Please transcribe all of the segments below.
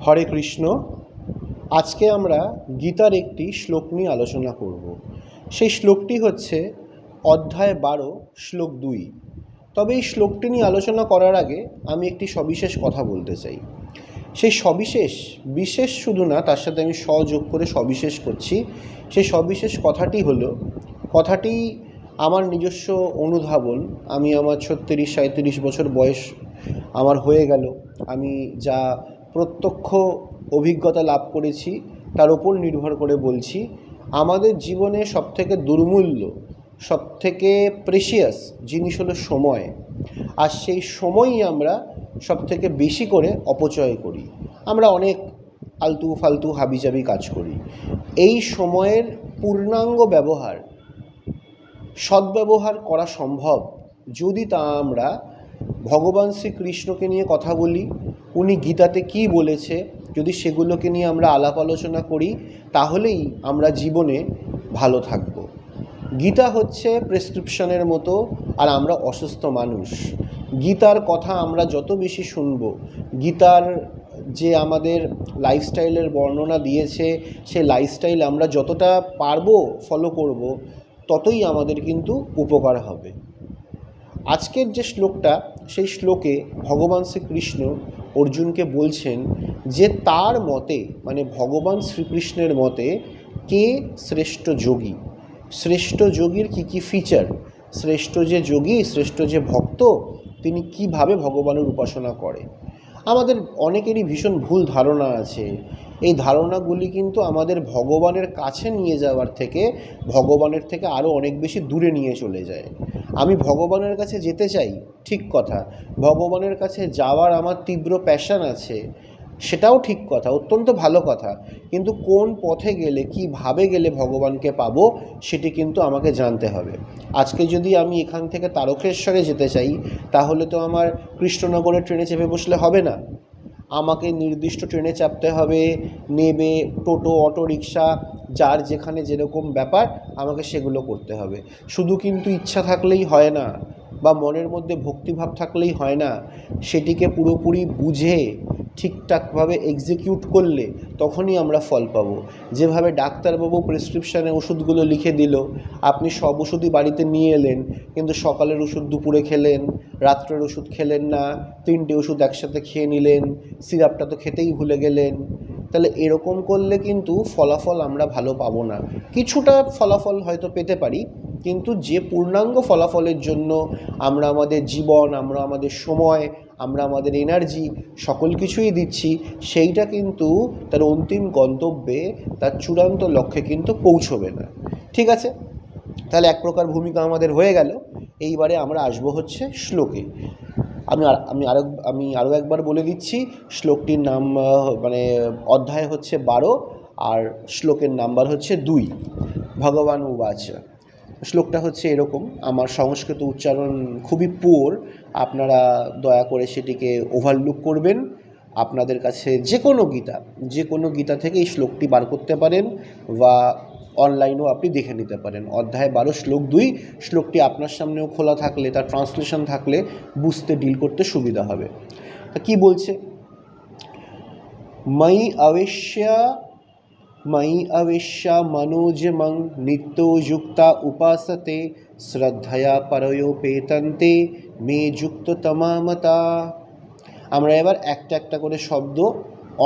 হরে কৃষ্ণ। আজকে আমরা গীতার একটি শ্লোক নিয়ে আলোচনা করব। সেই শ্লোকটি হচ্ছে অধ্যায় 12 শ্লোক 2। তবে এই শ্লোকটি নিয়ে আলোচনা করার আগে আমি একটি সবিশেষ কথা বলতে চাই। সেই বিশেষ শুধু না, তার সাথে আমি সযোগ করে সবিশেষ করছি। সেই সবিশেষ কথাটি আমার নিজস্ব অনুধাবন। আমি আমার 36-37 বছর বয়স আমার হয়ে গেল। আমি যা প্রত্যক্ষ অভিজ্ঞতা লাভ করেছি তার উপর নির্ভর করে বলছি। আমাদের জীবনে সবথেকে দুর্মূল্য, সবথেকে প্রেশিয়াস জিনিস হলো সময়। আর সেই সময়ই আমরা সবথেকে বেশি করে অপচয় করি। আমরা অনেক আলতু ফালতু হাবিজাবি কাজ করি। এই সময়ের পূর্ণাঙ্গ ব্যবহার, সদ্ব্যবহার করা সম্ভব যদি তা আমরা ভগবান শ্রীকৃষ্ণকে নিয়ে কথা বলি, উনি গীতাতে কী বলেছে যদি সেগুলোকে নিয়ে আমরা আলাপ আলোচনা করি, তাহলেই আমরা জীবনে ভালো থাকব। গীতা হচ্ছে প্রেসক্রিপশনের মতো, আর আমরা অসুস্থ মানুষ। গীতার কথা আমরা যত বেশি শুনব, গীতার যে আমাদের লাইফস্টাইলের বর্ণনা দিয়েছে, সেই লাইফস্টাইল আমরা যতটা পারবো ফলো করব, ততই আমাদের কিন্তু উপকার হবে। আজকের যে শ্লোকটা, সেই শ্লোকে ভগবান শ্রীকৃষ্ণ অর্জুনকে বলছেন যে তার মতে, মানে ভগবান শ্রীকৃষ্ণের মতে, কে শ্রেষ্ঠ যোগী, শ্রেষ্ঠ যোগীর কী কী ফিচার, শ্রেষ্ঠ যে যোগী, শ্রেষ্ঠ যে ভক্ত, তিনি কিভাবে ভগবানের উপাসনা করে। আমাদের অনেকেরই ভীষণ ভুল ধারণা আছে। এই ধারণাগুলি কিন্তু আমাদের ভগবানের কাছে নিয়ে যাওয়ার থেকে ভগবানের থেকে আরও অনেক বেশি দূরে নিয়ে চলে যায়। আমি ভগবানের কাছে যেতে চাই, ঠিক কথা। ভগবানের কাছে যাওয়ার আমার তীব্র প্যাশন আছে, সেটাও ঠিক কথা, অত্যন্ত ভালো কথা। কিন্তু কোন পথে গেলে, কিভাবে গেলে ভগবানকে পাবো, সেটি কিন্তু আমাকে জানতে হবে। আজকে যদি আমি এখান থেকে তারকেশ্বরে যেতে চাই, তাহলে তো আমার কৃষ্ণনগরের ট্রেনে চেপে বসলে হবে না। আমাকে নির্দিষ্ট ট্রেনে চাপতে হবে, নেবে টোটো, অটো রিক্সা, যার যেখানে যেরকম ব্যাপার, আমাকে সেগুলো করতে হবে। শুধু কিন্তু ইচ্ছা থাকলেই হয় না, বা মনের মধ্যে ভক্তিভাব থাকলেই হয় না। সেটিকে পুরোপুরি বুঝে ঠিকঠাকভাবে এক্সিকিউট করলে তখনই আমরা ফল পাবো। যেভাবে ডাক্তারবাবু প্রেসক্রিপশানে ওষুধগুলো লিখে দিল, আপনি সব ওষুধই বাড়িতে নিয়ে এলেন, কিন্তু সকালের ওষুধ দুপুরে খেলেন, রাত্রের ওষুধ খেলেন না, 3টে ওষুধ একসাথে খেয়ে নিলেন, সিরাপটা তো খেতেই ভুলে গেলেন। তাহলে এরকম করলে কিন্তু ফলাফল আমরা ভালো পাবো না। কিছুটা ফলাফল হয়তো পেতে পারি, কিন্তু যে পূর্ণাঙ্গ ফলাফলের জন্য আমরা আমাদের জীবন, আমরা আমাদের সময়, আমরা আমাদের এনার্জি সকল কিছুই দিচ্ছি, সেইটা কিন্তু তার অন্তিম গন্তব্যে, তার চূড়ান্ত লক্ষ্যে কিন্তু পৌঁছবে না। ঠিক আছে, তাহলে এক প্রকার ভূমিকা আমাদের হয়ে গেল। এইবারে আমরা আসবো হচ্ছে শ্লোকে। আমি আরও একবার বলে দিচ্ছি, শ্লোকটির নাম মানে অধ্যায় হচ্ছে 12 আর শ্লোকের নাম্বার হচ্ছে 2। ভগবান উবাচ। শ্লোকটা হচ্ছে এরকম, আমার সংস্কৃত উচ্চারণ খুবই পুয়ার, আপনারা দয়া করে সেটিকে ওভারলুক করবেন। আপনাদের কাছে যে কোনো গীতা থেকে এই শ্লোকটি বার করতে পারেন, বা অনলাইনেও আপনি দেখে নিতে পারেন। অধ্যায় 12 শ্লোক 2। শ্লোকটি আপনার সামনেও খোলা থাকলে, তার ট্রান্সলেশন থাকলে বুঝতে, ডিল করতে সুবিধা হবে। তা কী বলছে? मयि अवेश्य मनोजमं नित्योयुक्ता उपासते শ্রদ্ধয়া পরয়োপেতন্তে মে যুক্ততমা মতা। আমরা এবার একটা একটা করে শব্দ,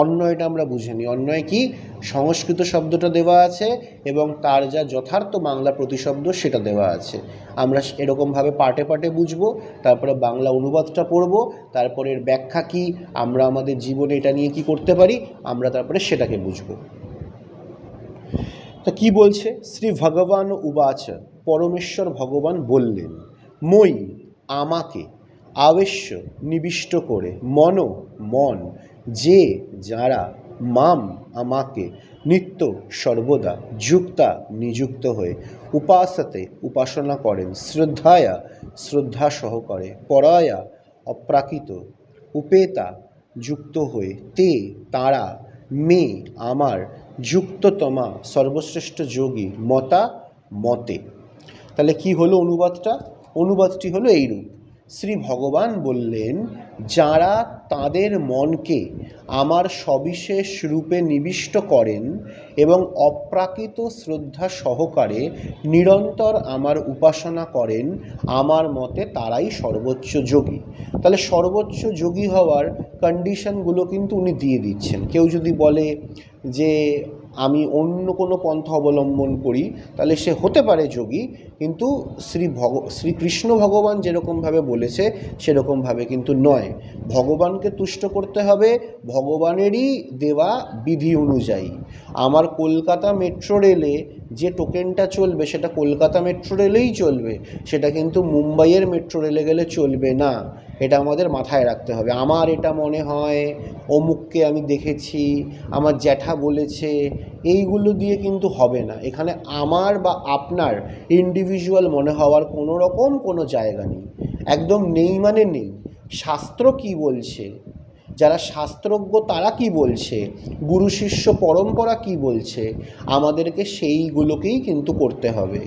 অন্বয়টা আমরা বুঝে নিই। অন্বয় কি? সংস্কৃত শব্দটা দেওয়া আছে এবং তার যা যথার্থ বাংলা প্রতিশব্দ সেটা দেওয়া আছে। আমরা এরকমভাবে পার্টে পার্টে বুঝবো, তারপরে বাংলা অনুবাদটা পড়ব, তারপরে এর ব্যাখ্যা কী, আমরা আমাদের জীবনে এটা নিয়ে কি করতে পারি, আমরা তারপরে সেটাকে বুঝবো। তা কী বলছে? শ্রী ভগবান উবাচ, পরমেশ্বর ভগবান বললেন, মই আমাকে, আবেশ্য নিবিষ্ট করে, মন যে যারা, মাম আমাকে, নিত্য সর্বদা, যুক্তা নিযুক্ত হয়ে, উপাসতে উপাসনা করেন, শ্রদ্ধায়া শ্রদ্ধা সহকারে, পরায়া অপ্রাকৃত, উপেতা যুক্ত হয়ে, তে তারা, মে আমার, যুক্ততমা সর্বশ্রেষ্ঠ যোগী, মতে। তাহলে কি হলো অনুবাদটি হলো এইরূপ শ্রী ভগবান বললেন, যারা তাদের মনকে আমার সবিশেষ রূপে নিবিষ্ট করেন এবং অপ্রাকৃত শ্রদ্ধা সহকারে নিরন্তর আমার উপাসনা করেন, আমার মতে তারাই সর্বোচ্চ যোগী। তাহলে সর্বোচ্চ যোগী হওয়ার কন্ডিশনগুলো কিন্তু উনি দিয়ে দিচ্ছেন। কেউ যদি বলে যে আমি অন্য কোনো পন্থা অবলম্বন করি, তাহলে সে হতে পারে যোগী, কিন্তু শ্রীকৃষ্ণ ভগবান যেরকমভাবে বলেছে সেরকমভাবে কিন্তু নয়। ভগবানকে তুষ্ট করতে হবে ভগবানেরই দেওয়া বিধি অনুযায়ী। আমার কলকাতা মেট্রো রেলে যে টোকেনটা চলবে সেটা কলকাতা মেট্রো রেলেই চলবে, সেটা কিন্তু মুম্বাইয়ের মেট্রো রেলে গেলে চলবে না। এটা আমাদের মাথায় রাখতে হবে। আমার এটা মনে হয়, অমুককে আমি দেখেছি, আমার জ্যাঠা বলেছে, এইগুলো দিয়ে কিন্তু হবে না। এখানে আমার বা আপনার ইন্ডিভিজুয়াল মনে হওয়ার কোনো রকম কোনো জায়গা নেই, একদম নেই মানে নেই। শাস্ত্র কি বলছে, যারা শাস্ত্রজ্ঞ তারা কি বলছে, গুরু শিষ্য পরম্পরা কি বলছে, আমাদেরকে সেইগুলোকেই কিন্তু করতে হবে।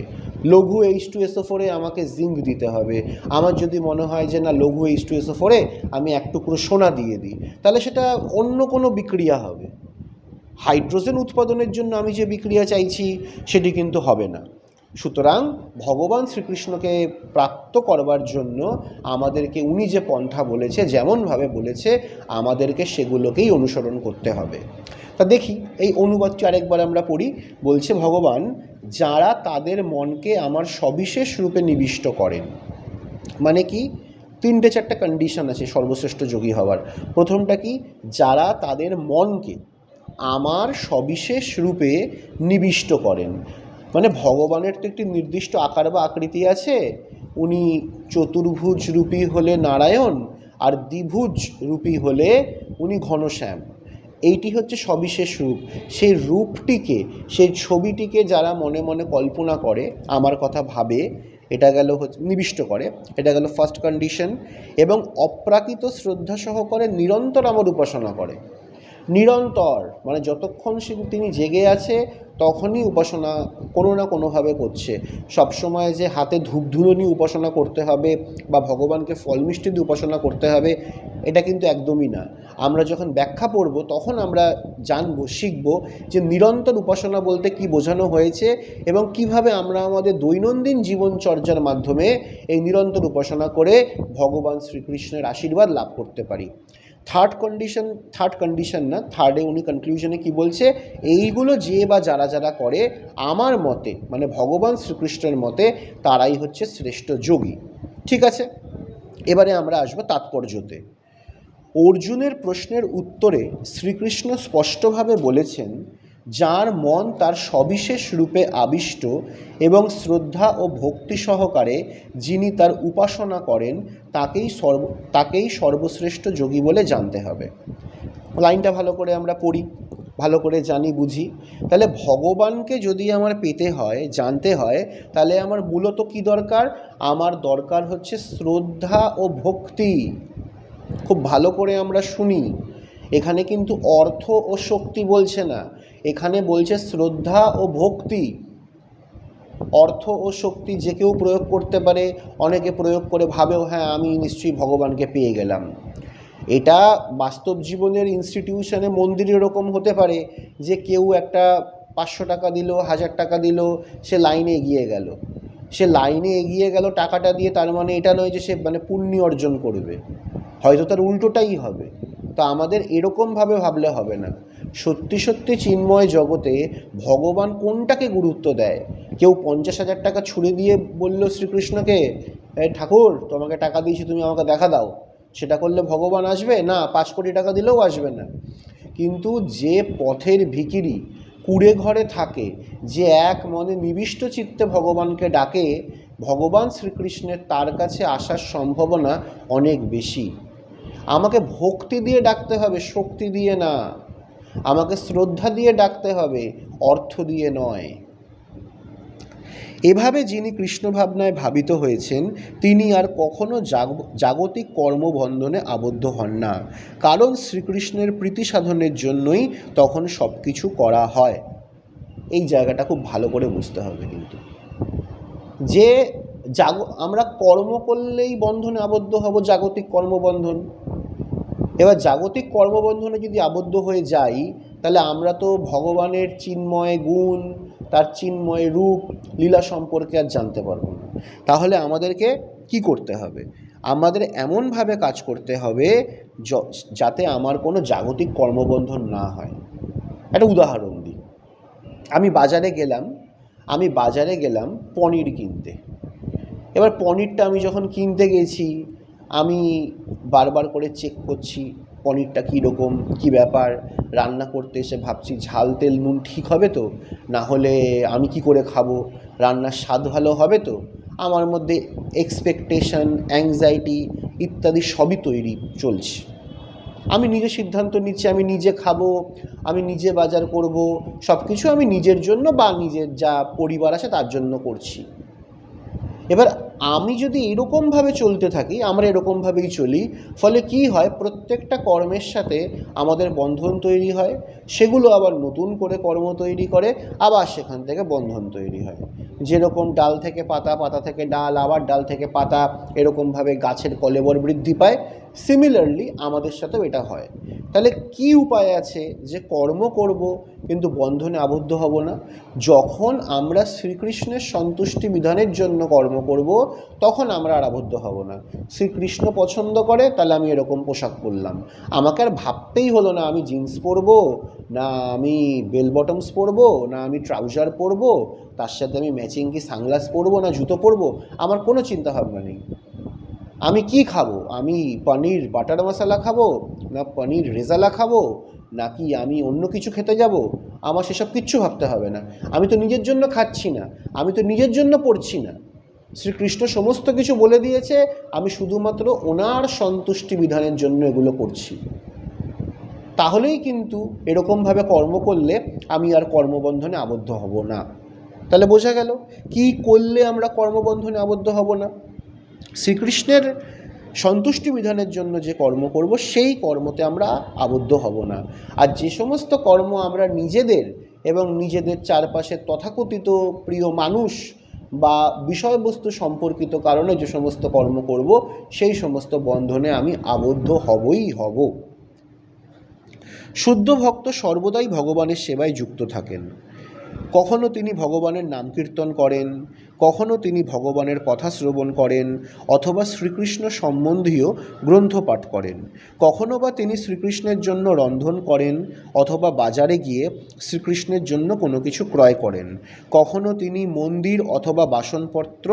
লঘু H2SO4 আমাকে জিঙ্ক দিতে হবে। আমার যদি মনে হয় যে না, লঘু H2SO4 আমি এক টুকরো সোনা দিয়ে দিই, তাহলে সেটা অন্য কোনো বিক্রিয়া হবে। হাইড্রোজেন উৎপাদনের জন্য আমি যে বিক্রিয়া চাইছি সেটি কিন্তু হবে না। সুতরাং ভগবান শ্রীকৃষ্ণকে প্রাপ্ত করবার জন্য আমাদেরকে উনি যে পন্থা বলেছে, যেমনভাবে বলেছে, আমাদেরকে সেগুলোকেই অনুসরণ করতে হবে। তা দেখি এই অনুবাদটি আরেকবার আমরা পড়ি। বলছে ভগবান, যারা তাদের মনকে আমার সবিশেষ রূপে নিবিষ্ট করেন, মানে কি, 3-4টা কন্ডিশন আছে সর্বশ্রেষ্ঠ যোগী হওয়ার। প্রথমটা কি, যারা তাদের মনকে আমার সবিশেষ রূপে নিবিষ্ট করেন। মানে ভগবানের তো একটি নির্দিষ্ট আকার বা আকৃতি আছে। উনি চতুর্ভুজ রূপী হলে নারায়ণ, আর দ্বিভুজ রূপী হলে উনি ঘনশ্যাম। এইটি হচ্ছে সবিশেষ রূপ। সেই রূপটিকে, সেই ছবিটিকে যারা মনে মনে কল্পনা করে, আমার কথা ভাবে, এটা গেল হচ্ছে নিবিষ্ট করে, এটা গেল ফার্স্ট কন্ডিশন। এবং অপ্রাকৃত শ্রদ্ধা সহকারে নিরন্তর আমার উপাসনা করে। নিরন্তর মানে যতক্ষণ তিনি জেগে আছে তখনই উপাসনা কোনো না কোনোভাবে করছে। সবসময় যে হাতে ধূপধুনো নিয়ে উপাসনা করতে হবে বা ভগবানকে ফল মিষ্টি দিয়ে উপাসনা করতে হবে, এটা কিন্তু একদমই না। আমরা যখন ব্যাখ্যা পড়ব তখন আমরা জানবো, শিখব যে নিরন্তর উপাসনা বলতে কি বোঝানো হয়েছে এবং কিভাবে আমরা আমাদের দৈনন্দিন জীবনচর্যার মাধ্যমে এই নিরন্তর উপাসনা করে ভগবান শ্রীকৃষ্ণের আশীর্বাদ লাভ করতে পারি। থার্ড কন্ডিশন না, থার্ডে উনি কনক্লুশনে কি বলছে, এইগুলো যে বা যারা যারা করে, আমার মতে মানে ভগবান শ্রীকৃষ্ণের মতে তারাই হচ্ছে শ্রেষ্ঠ যোগী। ঠিক আছে, এবারে আমরা আসবো তাৎপর্যতে। অর্জুনের প্রশ্নের উত্তরে শ্রীকৃষ্ণ স্পষ্টভাবে বলেছেন, যার মন তার সবিশেষ রূপে আবিষ্ট এবং শ্রদ্ধা ও ভক্তি সহকারে যিনি তার উপাসনা করেন, তাকেই সর্বশ্রেষ্ঠ যোগী বলে জানতে হবে। লাইনটা ভালো করে আমরা পড়ি, ভালো করে জানি, বুঝি। তাহলে ভগবানকে যদি আমার পেতে হয়, জানতে হয়, তাহলে আমার মূলত কি দরকার? আমার দরকার হচ্ছে শ্রদ্ধা ও ভক্তি। খুব ভালো করে আমরা শুনি, এখানে কিন্তু অর্থ ও শক্তি বলছে না, এখানে বলছে শ্রদ্ধা ও ভক্তি। অর্থ ও শক্তি যে কেউ প্রয়োগ করতে পারে, অনেকে প্রয়োগ করে ভাবেও হ্যাঁ আমি নিশ্চয়ই ভগবানকে পেয়ে গেলাম। এটা বাস্তব জীবনের ইনস্টিটিউশনে, মন্দিরে এরকম হতে পারে যে কেউ একটা 500 টাকা দিল, 1000 টাকা দিল, সে লাইনে এগিয়ে গেল। সে লাইনে এগিয়ে গেল টাকাটা দিয়ে, তার মানে এটা নয় যে সে মানে পুণ্য অর্জন করবে, হয়তো তার উল্টোটাই হবে। তো আমাদের এরকমভাবে ভাবলে হবে না। সত্যি সত্যি চিন্ময় জগতে ভগবান কোনটাকে গুরুত্ব দেয়? কেউ 50,000 টাকা ছুড়ে দিয়ে বলল শ্রীকৃষ্ণকে, ঠাকুর তোমাকে টাকা দিয়েছি, তুমি আমাকে দেখা দাও, সেটা করলে ভগবান আসবে না? 5 কোটি টাকা দিলেও আসবে না। কিন্তু যে পথের ভিখিরি কুড়ে ঘরে থাকে, যে এক মনে নিবিষ্ট চিত্তে ভগবানকে ডাকে, ভগবান শ্রীকৃষ্ণের তার কাছে আসার সম্ভাবনা অনেক বেশি। আমাকে ভক্তি দিয়ে ডাকতে হবে, শক্তি দিয়ে না। আমাকে শ্রদ্ধা দিয়ে ডাকতে হবে, অর্থ দিয়ে নয়। এভাবে যিনি কৃষ্ণ ভাবনায় ভাবিত হয়েছেন, তিনি আর কখনো জাগতিক কর্মবন্ধনে আবদ্ধ হন না, কারণ শ্রীকৃষ্ণের প্রীতি সাধনের জন্যই তখন সব কিছু করা হয়। এই জায়গাটা খুব ভালো করে বুঝতে হবে। কিন্তু যে আমরা কর্ম করলেই বন্ধনে আবদ্ধ হব, জাগতিক কর্মবন্ধন। এবার জাগতিক কর্মবন্ধনে যদি আবদ্ধ হয়ে যাই, তাহলে আমরা তো ভগবানের চিন্ময় গুণ, তার চিন্ময় রূপ, লীলা সম্পর্কে আর জানতে পারবো না। তাহলে আমাদেরকে কি করতে হবে? আমাদের এমনভাবে কাজ করতে হবে যাতে আমার কোনো জাগতিক কর্মবন্ধন না হয়। একটা উদাহরণ দিই। আমি বাজারে গেলাম পনির কিনতে। এবার পনিরটা আমি যখন কিনতে গেছি, আমি বারবার করে চেক করছি পনিরটা কীরকম, কী ব্যাপার। রান্না করতে এসে ভাবছি ঝাল তেল নুন ঠিক হবে তো, না হলে আমি কি করে খাবো, রান্নার স্বাদ ভালো হবে তো। আমার মধ্যে এক্সপেকটেশন, অ্যাংজাইটি ইত্যাদি সবই তৈরি চলছে। আমি নিজে সিদ্ধান্ত নিচ্ছি, আমি নিজে খাবো, আমি নিজে বাজার করব, সব কিছু আমি নিজের জন্য বা নিজের যা পরিবার আছে তার জন্য করছি। এবার আমি যদি এরকমভাবে চলতে থাকি, আমরা এরকমভাবেই চলি, ফলে কি হয়, প্রত্যেকটা কর্মের সাথে আমাদের বন্ধন তৈরি হয়, সেগুলো আবার নতুন করে কর্ম তৈরি করে, আবার সেখান থেকে বন্ধন তৈরি হয়। যেরকম ডাল থেকে পাতা, পাতা থেকে ডাল, আবার ডাল থেকে পাতা, এরকমভাবে গাছের কলেবর বৃদ্ধি পায়। সিমিলারলি আমাদের সাথেও এটা হয়। তাহলে কি উপায় আছে যে কর্ম করব কিন্তু বন্ধনে আবদ্ধ হব না? যখন আমরা শ্রীকৃষ্ণের সন্তুষ্টি বিধানের জন্য কর্ম করব, তখন আমরা আর আবদ্ধ হব না। শ্রীকৃষ্ণ পছন্দ করে, তাহলে আমি এরকম পোশাক পরলাম। আমাকে আর ভাবতেই হলো না আমি জিন্স পরবো, না আমি বেল বটমস পরবো, না আমি ট্রাউজার পরবো, তার সাথে আমি ম্যাচিং কি সানগ্লাস পরবো না জুতো পরবো। আমার কোনো চিন্তা ভাবনা নেই। আমি কি খাবো, আমি পনির বাটার মশলা খাবো, না পনির রেজালা খাবো, নাকি আমি অন্য কিছু খেতে যাব, আমার সেসব কিচ্ছু ভাবতে হবে না। আমি তো নিজের জন্য খাচ্ছি না, আমি তো নিজের জন্য পড়ছি না। শ্রীকৃষ্ণ সমস্ত কিছু বলে দিয়েছে, আমি শুধুমাত্র ওনার সন্তুষ্টি বিধানের জন্য এগুলো করছি। তাহলেই কিন্তু এরকমভাবে কর্ম করলে আমি আর কর্মবন্ধনে আবদ্ধ হব না। তাহলে বোঝা গেল কি করলে আমরা কর্মবন্ধনে আবদ্ধ হব না। শ্রীকৃষ্ণের সন্তুষ্টি বিধানের জন্য যে কর্ম করব, সেই কর্মতে আমরা আবদ্ধ হব না। আর যে সমস্ত কর্ম আমরা নিজেদের এবং নিজেদের চারপাশের তথাকথিত প্রিয় মানুষ বা বিষয়বস্তু সম্পর্কিত কারণে যে সমস্ত কর্ম করব, সেই সমস্ত বন্ধনে আমি আবদ্ধ হবই হব। শুদ্ধ ভক্ত সর্বদাই ভগবানের সেবায় যুক্ত থাকেন। কখনো তিনি ভগবানের নাম কীর্তন করেন, কখনো তিনি ভগবানের কথা শ্রবণ করেন, অথবা শ্রীকৃষ্ণ সম্বন্ধীয় গ্রন্থ পাঠ করেন। কখনো বা তিনি শ্রীকৃষ্ণের জন্য রন্ধন করেন, অথবা বাজারে গিয়ে শ্রীকৃষ্ণের জন্য কোনো কিছু ক্রয় করেন। কখনো তিনি মন্দির অথবা বাসনপত্র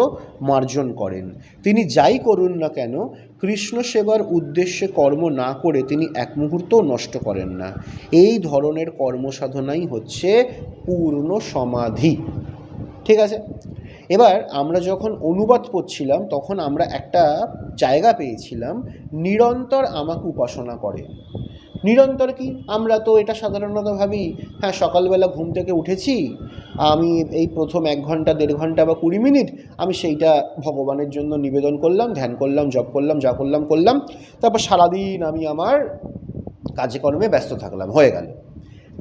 মার্জন করেন। তিনি যাই করুন না কেন, কৃষ্ণ সেবার উদ্দেশ্যে কর্ম না করে তিনি এক মুহূর্তও নষ্ট করেন না। এই ধরনের কর্মসাধনাই হচ্ছে পূর্ণ সমাধি। ঠিক আছে? এবার আমরা যখন অনুবাদ করছিলাম, তখন আমরা একটা জায়গা পেয়েছিলাম, নিরন্তর আমাকে উপাসনা করে। নিরন্তর কি? আমরা তো এটা সাধারণত ভাবি, হ্যাঁ সকালবেলা ঘুম থেকে উঠেছি, আমি এই প্রথম 1 ঘন্টা 1.5 ঘন্টা বা 20 মিনিট আমি সেইটা ভগবানের জন্য নিবেদন করলাম, ধ্যান করলাম, জপ করলাম, যা করলাম, তারপর সারাদিন আমি আমার কাজে কর্মে ব্যস্ত থাকলাম, হয়ে গেল।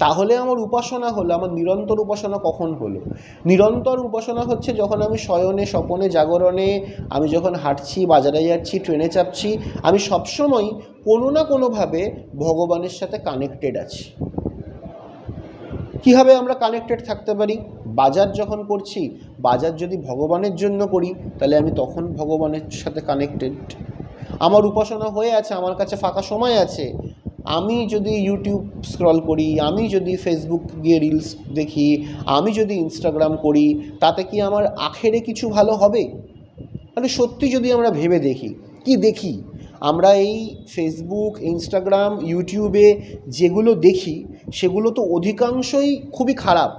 তাহলে আমার উপাসনা হলো? আমার নিরন্তর উপাসনা কখন হলো? নিরন্তর উপাসনা হচ্ছে যখন আমি শয়নে, স্বপনে, জাগরণে, আমি যখন হাঁটছি, বাজারে যাচ্ছি, ট্রেনে চাপছি, আমি সবসময় কোনো না কোনোভাবে ভগবানের সাথে কানেক্টেড আছি। কীভাবে আমরা কানেক্টেড থাকতে পারি? বাজার যখন করছি, বাজার যদি ভগবানের জন্য করি, তাহলে আমি তখন ভগবানের সাথে কানেক্টেড। আমার উপাসনা হয়ে আছে, আমার কাছে ফাঁকা সময় আছে, আমি যদি ইউটিউব স্ক্রল করি, আমি যদি ফেসবুক গিয়ে রিলস দেখি, আমি যদি ইনস্টাগ্রাম করি, তাতে কি আমার আখেরে কিছু ভালো হবে? মানে সত্যি যদি আমরা ভেবে দেখি, কি দেখি আমরা এই ফেসবুক, ইনস্টাগ্রাম, ইউটিউবে যেগুলো দেখি, সেগুলো তো অধিকাংশই খুবই খারাপ।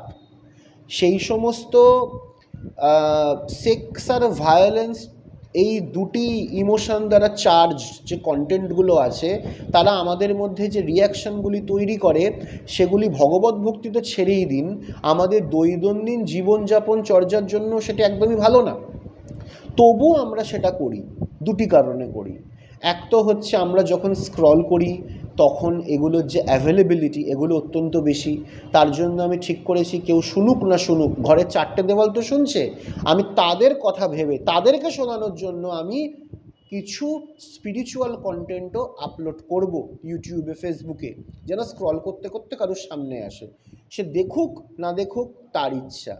সেই সমস্ত সেক্স আর ভায়োলেন্স, এই দুটি ইমোশন দ্বারা চার্জ যে কন্টেন্টগুলো আছে, তারা আমাদের মধ্যে যে রিয়াকশানগুলি তৈরি করে, সেগুলি ভগবত ভক্তি তো ছেড়েই দিন, আমাদের দৈনন্দিন জীবনযাপন চর্যার জন্য সেটা একদমই ভালো না। তবু আমরা সেটা করি, দুটি কারণে করি। এক তো হচ্ছে আমরা যখন স্ক্রল করি, তখন এগুলোর যে অ্যাভেলেবিলিটি এগুলো অত্যন্ত বেশি। তার জন্য আমি ঠিক করেছি কেউ শুনুক না শুনুক, ঘরের চারটে দেওয়াল তো শুনছে, আমি তাদের কথা ভেবে তাদেরকে শোনানোর জন্য আমি কিছু স্পিরিচুয়াল কন্টেন্টও আপলোড করব ইউটিউবে, ফেসবুকে, যেন স্ক্রল করতে করতে কারোর সামনে আসে। সে দেখুক না দেখুক তার ইচ্ছা,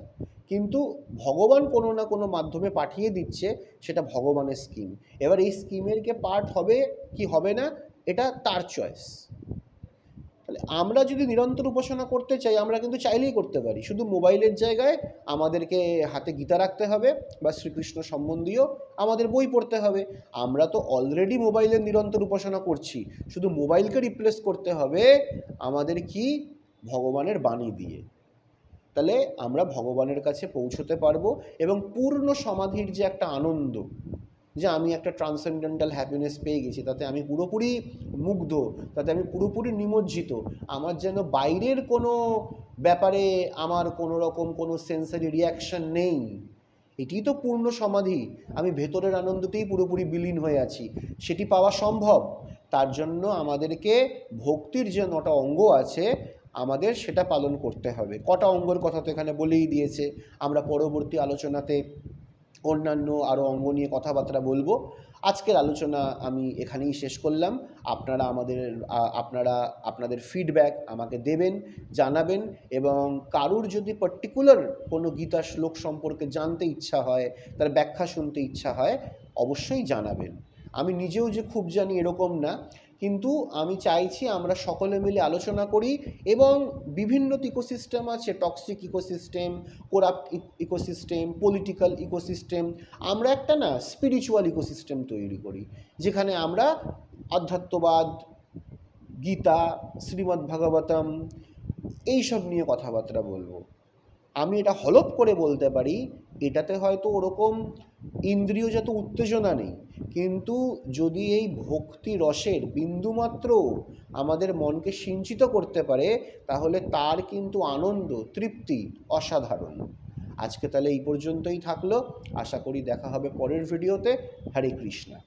কিন্তু ভগবান কোনো না কোনো মাধ্যমে পাঠিয়ে দিচ্ছে, সেটা ভগবানের স্কিম। এবার এই স্কিমের কে পার্ট হবে কি হবে না এটা তার চয়েস। তাহলে আমরা যদি নিরন্তর উপাসনা করতে চাই, আমরা কিন্তু চাইলেই করতে পারি। শুধু মোবাইলের জায়গায় আমাদেরকে হাতে গীতা রাখতে হবে বা শ্রীকৃষ্ণ সম্বন্ধীয় আমাদের বই পড়তে হবে। আমরা তো অলরেডি মোবাইলের নিরন্তর উপাসনা করছি, শুধু মোবাইলকে রিপ্লেস করতে হবে আমাদের কি ভগবানের বাণী দিয়ে। তাহলে আমরা ভগবানের কাছে পৌঁছতে পারবো এবং পূর্ণ সমাধির যে একটা আনন্দ, যে আমি একটা ট্রান্সেন্ডেন্টাল হ্যাপিনেস পেয়ে গেছি, তাতে আমি পুরোপুরি মুগ্ধ, তাতে আমি পুরোপুরি নিমজ্জিত, আমার যেন বাইরের কোনো ব্যাপারে আমার কোনো রকম কোনো সেন্সারি রিয়াকশান নেই, এটিই তো পূর্ণ সমাধি। আমি ভেতরের আনন্দতেই পুরোপুরি বিলীন হয়ে আছি, সেটি পাওয়া সম্ভব। তার জন্য আমাদেরকে ভক্তির যে 9টা অঙ্গ আছে আমাদের সেটা পালন করতে হবে। কটা অঙ্গর কথা তো এখানে বলেই দিয়েছে, আমরা পরবর্তী আলোচনাতে অন্যান্য আরও অঙ্গ নিয়ে কথাবার্তা বলবো। আজকের আলোচনা আমি এখানেই শেষ করলাম। আপনারা আপনাদের ফিডব্যাক আমাকে দেবেন, জানাবেন, এবং কারুর যদি পার্টিকুলার কোনো গীতা শ্লোক সম্পর্কে জানতে ইচ্ছা হয়, তার ব্যাখ্যা শুনতে ইচ্ছা হয়, অবশ্যই জানাবেন। আমি নিজেও যে খুব জানি এরকম না, কিন্তু আমি চাইছি আমরা সকলে মিলে আলোচনা করি এবং বিভিন্ন ইকোসিস্টেম আছে, toxic ecosystem, corrupt ecosystem, political ecosystem, আমরা একটা না স্পিরিচুয়াল ইকোসিস্টেম তৈরি করি, যেখানে আমরা আধ্যাত্মবাদ, গীতা, শ্রীমদ্ ভাগবতম এইসব নিয়ে কথাবার্তা বলবো। আমি এটা হলপ করে বলতে পারি, এটাতে হয়তো ওরকম ইন্দ্রিয়জাত উত্তেজনা নেই, কিন্তু যদি এই ভক্তি রসের বিন্দুমাত্র আমাদের মনকে সিঞ্চিত করতে পারে, তাহলে তার কিন্তু আনন্দ, তৃপ্তি অসাধারণ। আজকে তাহলে এই পর্যন্তই থাকলো, আশা করি দেখা হবে পরের ভিডিওতে। হরে কৃষ্ণা।